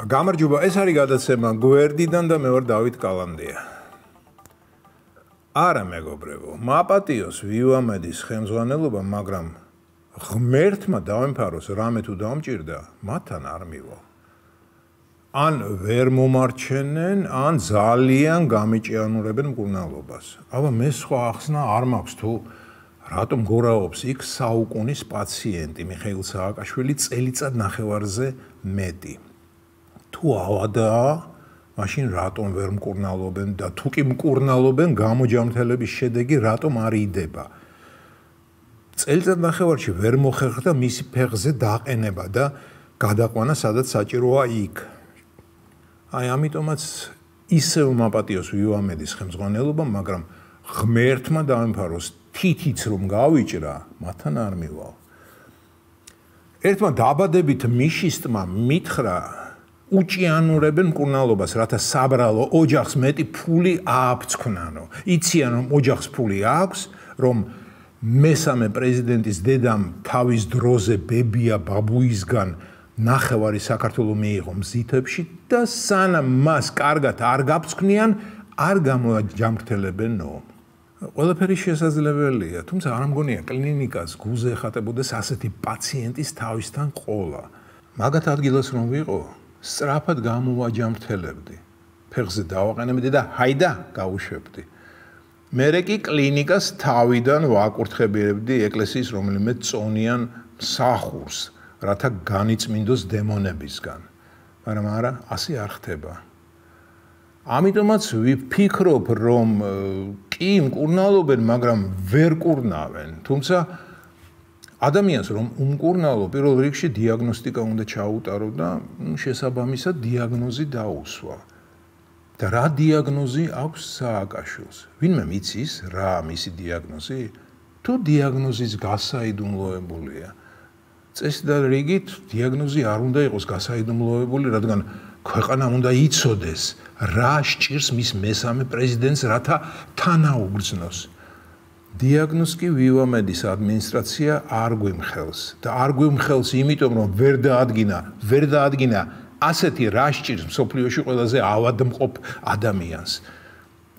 გამარჯობა, ეს არის გადაცემა გვერდიდან და მე ვარ დავით კალანდია. არა მეგობრებო, მაპატიოს ვიუამედის ხელმძღვანელობა, მაგრამ ღმერთმა დავემფაროს რამე თუ დამჭირდა, მათთან არ მივა. ან ვერ მომარჩენენ, ან ძალიან გამიჭიანურებენ მკურნალობას. აბა მე სხვა ახსნა არ მაქვს თუ რატომ გორაობს იქ საუკუნის პაციენტი მიხეილ სააკაშვილი წელიწად ნახევარზე მეტი. თუ ავადაა, მაშინ რატომ ვერ მკურნალობენ და თუ კი მკურნალობენ, გამოჯამრთელების შედეგი რატომ არ იდება? წელიწად ნახევარში ვერ მოხერხდა მისი ფეხზე დაყენება და გადაყვანა, სადაც საჭიროა იქ. აი ამიტომაც ისევ მაპატიოს ვიუამედის ხელმძღვანელობა, მაგრამ ღმერთმა დაემფაროს თითიც რომ გავიჭრა, მათთან არ მივალ. ერთმა დაბადებით მიშისტმა მითხრა უჭიანურებენ მკურნალობას, რათა საბრალო ოჯახს მეტი ფული ააფცქვნანო. იციან რომ ოჯახს ფული აქვს, რომ მესამე პრეზიდენტის დედამ თავის დროზე ბებია ბაბუისგან ნახევარი საქართველო მიიღო მზითებში და სანამ მას კარგად არ გაფცქნიან, არ გამოაჯამრთელებენო. ყველაფერი შესაძლებელია, თუმცა არ მგონია კლინიკას გულზე ეხატებოდეს ასეთი პაციენტის თავისთან ყოლა. მაგათ ადგილას რომ ვიყო, სწრაფად გამოვაჯამრთელებდი, ფეხზე დავაყენებდი და ჰაიდა გავუშვებდი. მერე კი კლინიკას თავიდან ვაკურთხებიებდი ეკლესიის რომელიმე წონიან მსახურს, რათა განიწმინდოს დემონებისგან. მაგრამ არა, ასე არ ხდება. ამიტომაც ვიფიქრობ, რომ კი მკურნალობენ, მაგრამ ვერ კურნავენ. თუმცა ადამიანს რომ უმკურნალო, პირველ რიგში დიაგნოსტიკა უნდა ჩაუტარო და შესაბამისად დიაგნოზი დაუსვა. და რა დიაგნოზი აქვს სააკაშვილს? ვინმე მიცის რა მისი დიაგნოზი? თუ დიაგნოზის გასაიდუმლოებულია. წესით და რიგით დიაგნოზი არ უნდა იყოს გასაიდუმლოებული, რადგან ქვეყანა უნდა იცოდეს რა სჭირს მის მესამე პრეზიდენტს, რათა თანაუგრძნოს. დიაგნოზს კი ვიუამედის ადმინისტრაცია არ გვიმხელს და არ გვიმხელს იმიტომ რომ ვერ დაადგინა ასეთი რა სჭირს მსოფლიოში ყველაზე ავადმყოფ ადამიანს.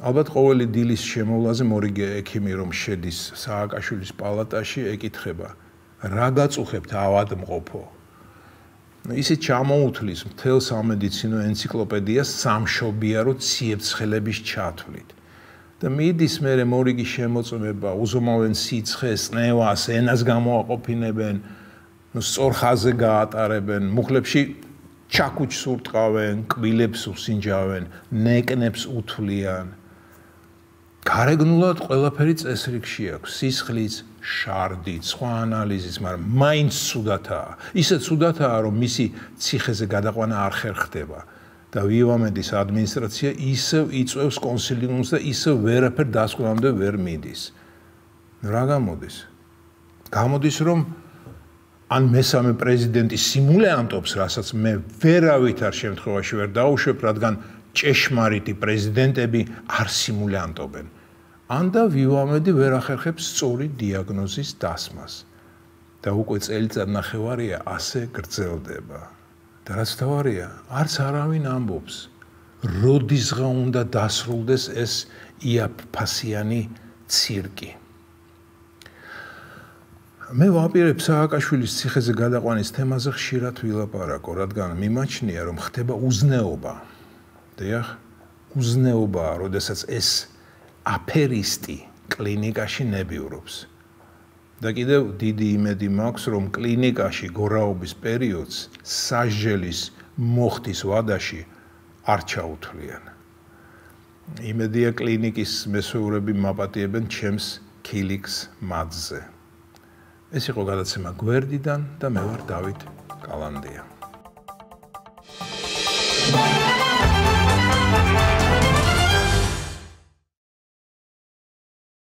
ალბათ ყოველი დილის შემოვლაზე მორიგე ექიმი რომ შედის სააკაშვილის პალატაში ეკითხება რა გაწუხებთ ავადმყოფო? ისე ჩამოუთვლის მთელ სამედიცინო ენციკლოპედიას სამშობიარო ციებ-ცხელების ჩათვლით. და მიდის მერე მორიგი შემოწმება, უზომავენ სიცხეს, წნევას, ენას გამოაყოფინებენ, სწორ ხაზზე გაატარებენ, მუხლებში ჩაქუჩს ურტყავენ, კბილებს უსინჯავენ, ნეკნებს უთვლიან. გარეგნულად ყველაფერი წესრიგში აქვს, სისხლიც, შარდით, სხვა ანალიზის, მაგრამ მაინც ცუდათაა. ისე ცუდათაა, რომ მისი ციხეზე გადაყვანა არ ხერხდება. და ვიუამედის ადმინისტრაცია ისევ იწვევს კონსილიუმს და ისევ ვერაფერ დასკვნამდე ვერ მიდის. რა გამოდის? გამოდის, რომ ან მესამე პრეზიდენტი სიმულეანტობს, რასაც მე ვერავითარ შემთხვევაში ვერ დაუშვებ, რადგან ჭეშმარიტი პრეზიდენტები არ სიმულეანტობენ. ან და ვიუამედი ვერ ახერხებს სწორი დიაგნოზის დასმას. და უკვე წელიწად ნახევარია ასე გრძელდება. და რაც თავარია, არც არავინ ამბობს, როდისღა უნდა დასრულდეს ეს იაფფასიანი ცირკი. მე ვაპირებ სააკაშვილის ციხეზე გადაყვანის თემაზე ხშირად ვილაპარაკო, რადგან მიმაჩნია, რომ ხდება უზნეობა. დიახ, უზნეობაა, როდესაც ეს აფერისტი კლინიკაში ნებივრობს. და კიდევ დიდი იმედი მაქვს, რომ კლინიკაში გორაობის პერიოდს სასჯელის მოხდის ვადაში არ ჩაუთვლიან. იმედია კლინიკის მესვეურები მაპატიებენ ჩემს ქილიქს მათზე. ეს იყო გადაცემა გვერდიდან და მე ვარ დავით კალანდია.